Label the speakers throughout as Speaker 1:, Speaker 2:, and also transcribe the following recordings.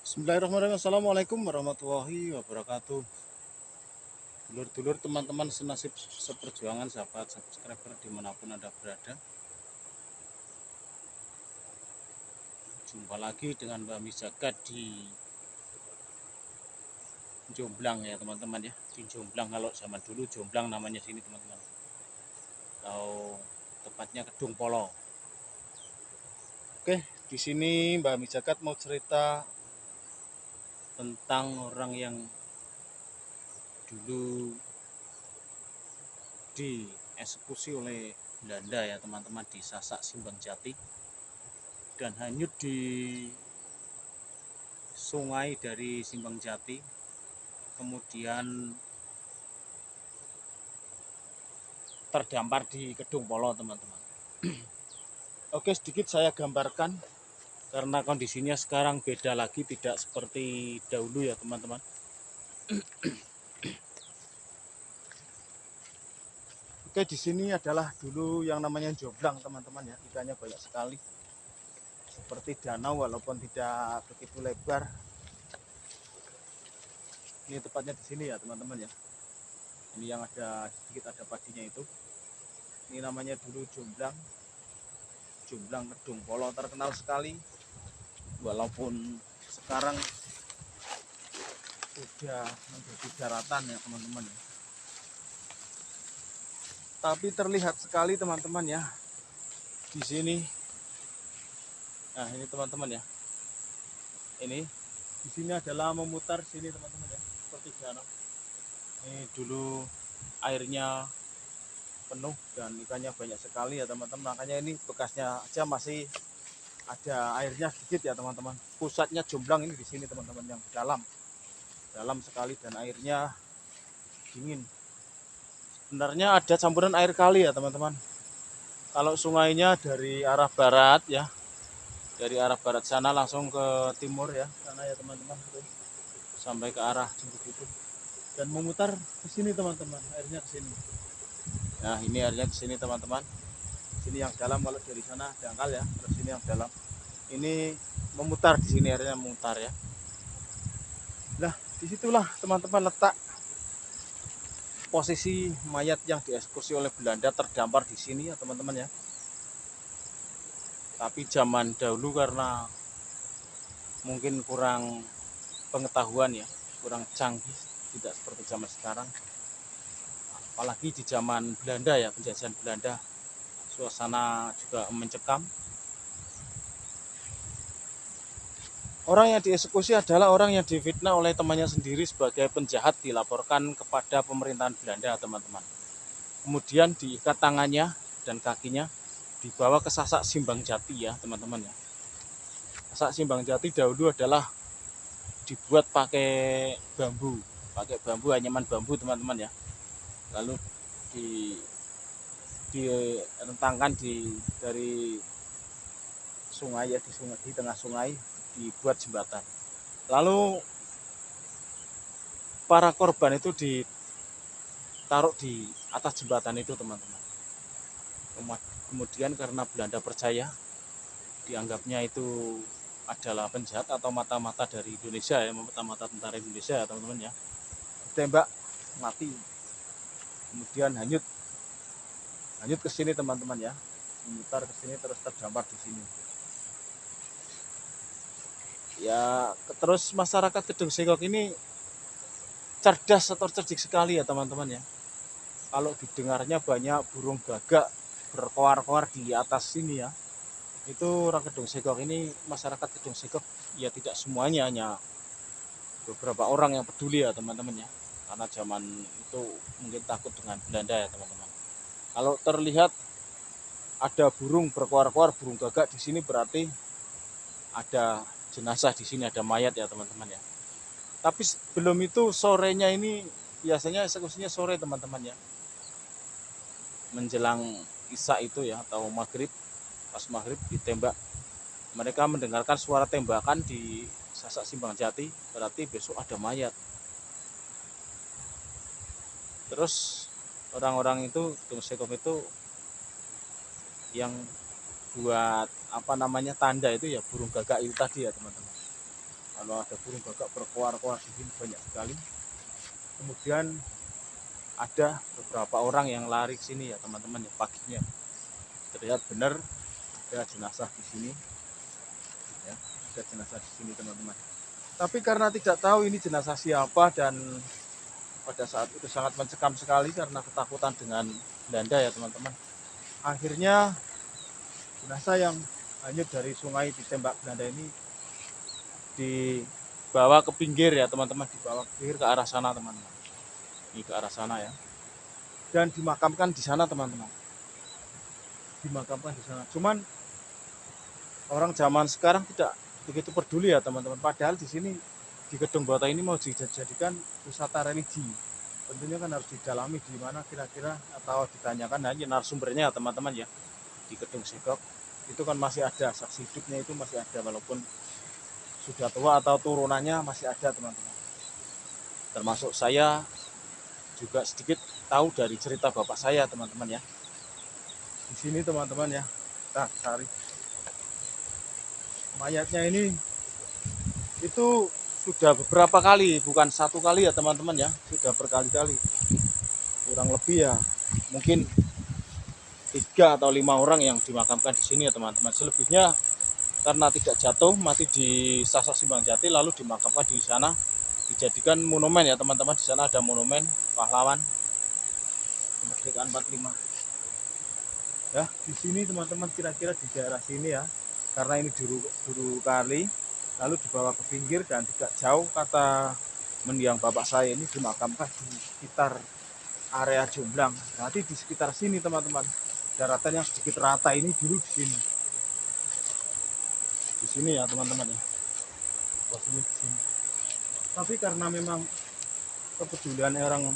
Speaker 1: Bismillahirrahmanirrahim. Assalamualaikum warahmatullahi wabarakatuh. Dulur-dulur, teman-teman senasib seperjuangan, sahabat subscriber dimanapun Anda berada. Jumpa lagi dengan Mbak Mijagat di Jomblang ya teman-teman ya. Di Jomblang, kalau zaman dulu Jomblang namanya sini teman-teman. Atau tepatnya Kedung Polo. Oke, di sini Mbak Mijagat mau cerita tentang orang yang dulu dieksekusi oleh Belanda ya teman-teman, di Sasak Simbang Jati dan hanyut di sungai dari Simbang Jati, kemudian terdampar di Kedung Polo teman-teman. Oke, sedikit saya gambarkan karena kondisinya sekarang beda lagi, tidak seperti dahulu ya teman-teman. Oke, di sini adalah dulu yang namanya Jomblang teman-teman ya, ikannya banyak sekali. Seperti danau walaupun tidak begitu lebar. Ini tepatnya di sini ya teman-teman ya. Ini yang ada sedikit ada padinya itu. Ini namanya dulu Jomblang. Jomblang Kedung Polo terkenal sekali. Walaupun sekarang sudah menjadi daratan ya teman-teman ya. Tapi terlihat sekali teman-teman ya. Di sini. Nah, ini teman-teman ya. Ini di sini adalah memutar sini teman-teman ya. Seperti danau. Ini dulu airnya penuh dan ikannya banyak sekali ya teman-teman. Makanya ini bekasnya aja masih ada airnya sedikit ya teman-teman. Pusatnya Jomblang ini di sini teman-teman, yang dalam sekali dan airnya dingin. Sebenarnya ada campuran air kali ya teman-teman. Kalau sungainya dari arah barat ya, dari arah barat sana langsung ke timur ya, sana ya teman-teman, sampai ke arah Jembut itu dan memutar ke sini teman-teman, airnya ke sini. Nah, ini airnya ke sini teman-teman. Sini yang dalam, kalau dari sana dangkal ya, terus sini yang dalam. Ini memutar di sini, airnya memutar ya. Nah, disitulah teman-teman letak posisi mayat yang dieksekusi oleh Belanda, terdampar di sini ya teman-teman ya. Tapi zaman dahulu karena mungkin kurang pengetahuan ya, kurang canggih, tidak seperti zaman sekarang. Apalagi di zaman Belanda ya, penjajahan Belanda, suasana juga mencekam. Orang yang dieksekusi adalah orang yang difitnah oleh temannya sendiri sebagai penjahat, dilaporkan kepada pemerintahan Belanda teman-teman. Kemudian diikat tangannya dan kakinya, dibawa ke Sasak Simbang Jati ya teman-teman ya. Sasak Simbang Jati dahulu adalah dibuat pakai bambu, anyaman bambu teman-teman ya. Lalu direntangkan dari sungai ya, di tengah sungai dibuat jembatan. Lalu para korban itu ditaruh di atas jembatan itu teman-teman. Kemudian karena Belanda percaya, dianggapnya itu adalah penjahat atau mata-mata dari Indonesia ya, mata-mata tentara Indonesia ya teman-teman ya, ditembak mati. Kemudian hanyut ke sini teman-teman ya, memutar ke sini terus terdampar di sini. Ya, terus masyarakat Kedung Sengkok ini cerdas atau cerdik sekali ya teman-teman ya. Kalau didengarnya banyak burung gagak berkoar-koar di atas sini ya. Itu orang Kedung Sengkok ini, masyarakat Kedung Sengkok ya, tidak semuanya, hanya beberapa orang yang peduli ya teman-teman ya. Karena zaman itu mungkin takut dengan Belanda ya teman-teman. Kalau terlihat ada burung berkoar-koar, burung gagak di sini, berarti ada jenazah di sini, ada mayat ya teman-teman ya. Tapi sebelum itu sorenya ini biasanya eksekusinya sore teman-teman ya. Menjelang Isya itu ya, atau maghrib, pas maghrib ditembak. Mereka mendengarkan suara tembakan di Sasak Simbang Jati, berarti besok ada mayat. Terus orang-orang itu, Kedung Sengkok itu, yang buat apa namanya tanda itu ya burung gagak itu tadi ya teman-teman. Lalu ada burung gagak berkoar-koar di sini banyak sekali. Kemudian ada beberapa orang yang lari ke sini ya teman-teman ya, paginya terlihat benar ada jenazah di sini ya, ada jenazah di sini teman-teman. Tapi karena tidak tahu ini jenazah siapa dan pada saat itu sangat mencekam sekali karena ketakutan dengan Belanda ya teman-teman. Akhirnya jenazah yang hanyut dari sungai ditembak Belanda ini dibawa ke pinggir ya teman-teman, dibawa ke pinggir ke arah sana teman-teman. Ini ke arah sana ya. Dan dimakamkan di sana teman-teman. Dimakamkan di sana. Cuman orang zaman sekarang tidak begitu peduli ya teman-teman. Padahal di sini di Gedung Bata ini mau dijadikan wisata religi. Tentunya kan harus didalami di mana kira-kira atau ditanyakan hanya narasumbernya teman-teman ya. Di Gedung Segok itu kan masih ada, saksi hidupnya itu masih ada walaupun sudah tua atau turunannya masih ada teman-teman. Termasuk saya juga sedikit tahu dari cerita bapak saya teman-teman ya. Di sini teman-teman ya, kita cari mayatnya ini itu sudah beberapa kali, bukan satu kali ya teman-teman ya, sudah berkali-kali, kurang lebih ya mungkin 3 atau 5 orang yang dimakamkan di sini ya teman-teman. Selebihnya karena tidak jatuh mati di Sasak Simbang Jati lalu dimakamkan di sana, dijadikan monumen ya teman-teman. Di sana ada monumen pahlawan kemerdekaan 45 ya. Di sini teman-teman, kira-kira di daerah sini ya, karena ini dulu kali lalu dibawa ke pinggir dan tidak jauh kata mendiang bapak saya ini dimakamkan di sekitar area Jomblang. Nanti di sekitar sini teman-teman, daratan yang sedikit rata ini dulu di sini. Di sini ya teman-teman ya. Posisinya di sini. Tapi karena memang kepedulian orang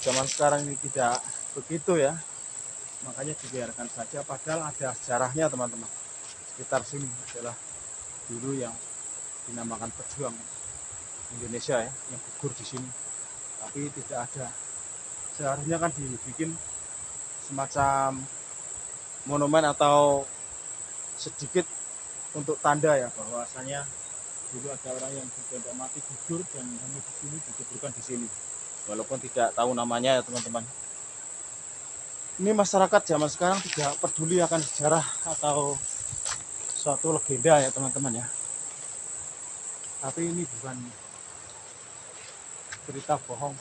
Speaker 1: zaman sekarang ini tidak begitu ya, makanya dibiarkan saja. Padahal ada sejarahnya teman-teman. Sekitar sini adalah dulu yang dinamakan pejuang Indonesia ya, yang gugur di sini. Tapi tidak ada. Seharusnya kan dibikin semacam monumen atau sedikit untuk tanda ya bahwasanya dulu ada orang yang ditembak mati gugur dan hanya di sini dikuburkan di sini. Walaupun tidak tahu namanya ya teman-teman. Ini masyarakat zaman sekarang tidak peduli akan sejarah atau suatu legenda ya teman-teman ya. Tapi ini bukan cerita bohong.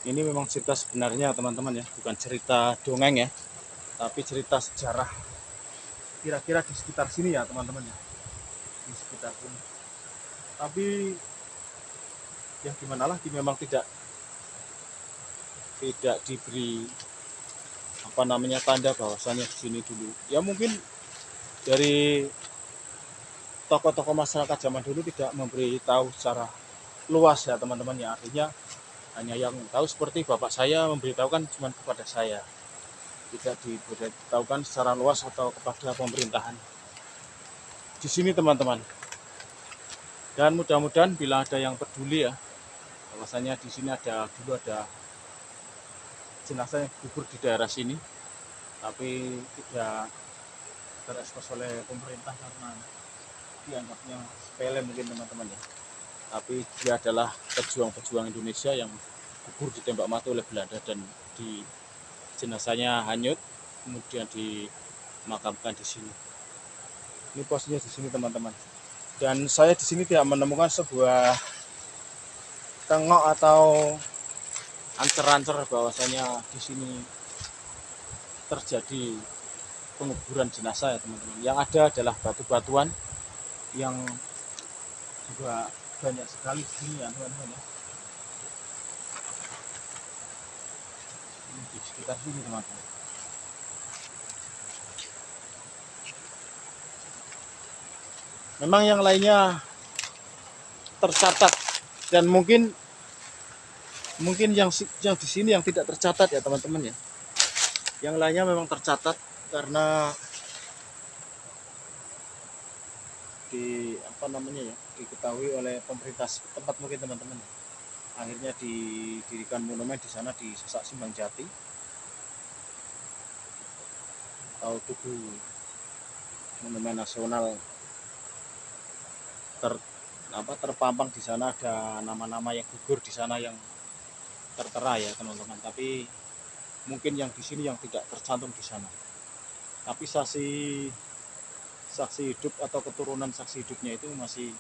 Speaker 1: Ini memang cerita sebenarnya teman-teman ya, bukan cerita dongeng ya, tapi cerita sejarah. Kira-kira di sekitar sini ya teman-teman ya, di sekitar sini. Tapi ya gimana lagi, memang tidak diberi apa namanya tanda bahwasannya di sini dulu. Ya mungkin dari tokoh-tokoh masyarakat zaman dulu tidak memberi tahu secara luas ya teman-teman ya. Artinya hanya yang tahu seperti bapak saya memberitahukan cuma kepada saya, tidak diberitahukan secara luas atau kepada pemerintahan di sini teman-teman. Dan mudah-mudahan bila ada yang peduli ya, bahwasanya di sini dulu ada jenazah yang gugur di daerah sini, tapi tidak terekspos oleh pemerintah karena dianggapnya sepele mungkin teman-teman ya. Tapi dia adalah pejuang-pejuang Indonesia yang gugur ditembak mati oleh Belanda dan di jenazahnya hanyut kemudian dimakamkan di sini. Ini posisinya di sini teman-teman. Dan saya di sini tidak menemukan sebuah tengok atau ancer-ancer bahwasanya di sini terjadi penguburan jenazah ya teman-teman. Yang ada adalah batu-batuan yang juga banyak sekali di sini ya teman-teman ya. Ini di sekitar sini teman-teman. Memang yang lainnya tercatat dan mungkin yang di sini yang tidak tercatat ya teman-teman ya. Yang lainnya memang tercatat karena diketahui oleh pemerintah setempat mungkin teman-teman. Akhirnya didirikan monumen di sana di Sasak Simbang Jati atau Tugu monumen nasional terpampang di sana, ada nama-nama yang gugur di sana yang tertera ya teman-teman. Tapi mungkin yang di sini yang tidak tercantum di sana. Tapi saksi hidup atau keturunan saksi hidupnya itu masih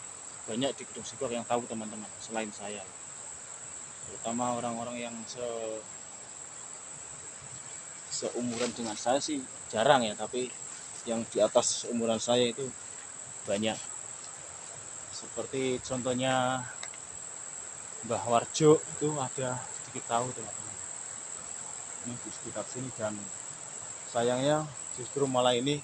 Speaker 1: banyak di Gedung Sigor yang tahu teman-teman, selain saya. Terutama orang-orang yang seumuran dengan saya sih jarang ya, tapi yang di atas umuran saya itu banyak. Seperti contohnya Mbah Warjo itu ada sedikit tahu teman-teman. Ini di sekitar sini, dan sayangnya justru malah ini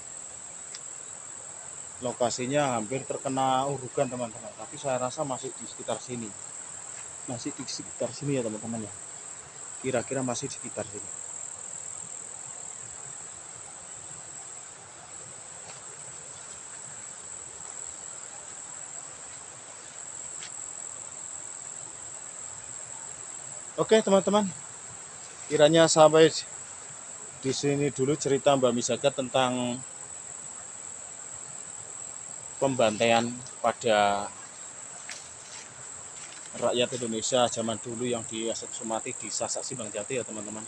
Speaker 1: lokasinya hampir terkena urugan teman-teman. Tapi saya rasa masih di sekitar sini. Masih di sekitar sini ya teman-teman ya. Kira-kira masih di sekitar sini. Oke teman-teman, kiranya sampai di sini dulu cerita Mbak Misagat tentang pembantaian pada rakyat Indonesia zaman dulu yang dieksekusi di Sasak Simbang Jati ya teman-teman.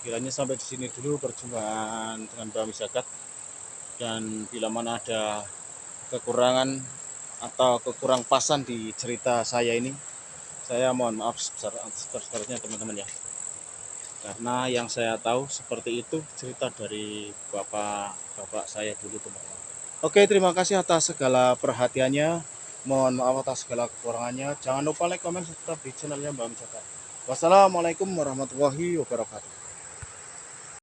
Speaker 1: Kiranya sampai di sini dulu perjumpaan dengan Mbak Misagat, dan bila mana ada kekurangan atau kekurang pasan di cerita saya ini, saya mohon maaf sebesar-besarnya teman-teman ya. Karena yang saya tahu seperti itu cerita dari bapak saya dulu teman-teman. Oke, terima kasih atas segala perhatiannya. Mohon maaf atas segala kekurangannya. Jangan lupa like, comment, subscribe di channelnya Mbak Misagat. Wassalamualaikum warahmatullahi wabarakatuh.